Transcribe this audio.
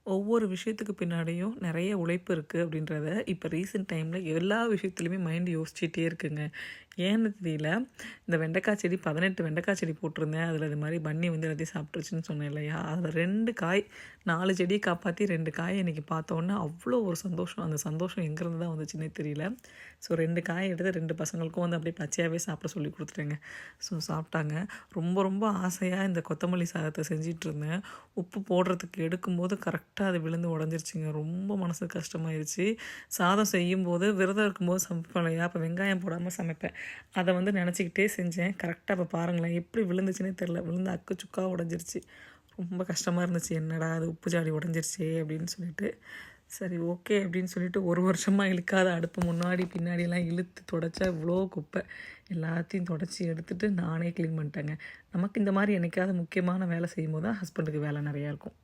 ஒவ்வொரு விஷயத்துக்கு பின்னாடியும் நெறைய உழைப்பு இருக்குது அப்படின்றத இப்போ ரீசெண்ட் டைமில் எல்லா விஷயத்துலையுமே மைண்ட் யோசிச்சுட்டே இருக்குங்க. ஏன்னு தெரியல. இந்த வெண்டைக்காய் செடி 18 வெண்டைக்காய் செடி போட்டிருந்தேன். அதில் இது மாதிரி பன்னி வந்து எல்லாத்தையும் சாப்பிட்ருச்சுன்னு சொன்னேன் இல்லையா? அதில் 2 காய், 4 செடியை காப்பாற்றி 2 காய் இன்றைக்கி பார்த்தோன்னே அவ்வளோ ஒரு சந்தோஷம். அந்த சந்தோஷம் எங்கேருந்து தான் வந்துச்சுன்னே தெரியல. ஸோ 2 காய் எடுத்து 2 பசங்களுக்கும் வந்து அப்படியே பச்சையாகவே சாப்பிட சொல்லி கொடுத்துட்டேங்க. ஸோ சாப்பிட்டாங்க. ரொம்ப ரொம்ப ஆசையாக இந்த கொத்தமல்லி சாதத்தை செஞ்சிட்ருந்தேன். உப்பு போடுறதுக்கு எடுக்கும்போது கரெக்டாக அது விழுந்து உடஞ்சிருச்சுங்க. ரொம்ப மனசுக்கு கஷ்டமாயிருச்சு. சாதம் செய்யும்போது விரதம் இருக்கும்போது சமைப்பேன் இல்லையா? அப்போ வெங்காயம் போடாமல் சமைப்பேன். அதை வந்து நினச்சிக்கிட்டே செஞ்சேன். கரெக்டாக இப்போ பாருங்களேன் எப்படி விழுந்துச்சுன்னே தெரில. விழுந்து அக்கு சுக்கா உடஞ்சிருச்சு. ரொம்ப கஷ்டமாக இருந்துச்சு. என்னடா அது உப்பு ஜாடி உடஞ்சிருச்சே அப்படின்னு சொல்லிட்டு. சரி ஓகே அப்படின்னு சொல்லிட்டு 1 வருஷமாக இழுக்காத அடுப்பு முன்னாடி பின்னாடியெல்லாம் இழுத்து தொடச்சா இவ்வளோ குப்பை. எல்லாத்தையும் தொடச்சி எடுத்துகிட்டு நானே க்ளீன் பண்ணிட்டேங்க. நமக்கு இந்த மாதிரி என்னைக்காவது முக்கியமான வேலை செய்யும்போது தான் ஹஸ்பண்டுக்கு வேலை நிறையா இருக்கும்.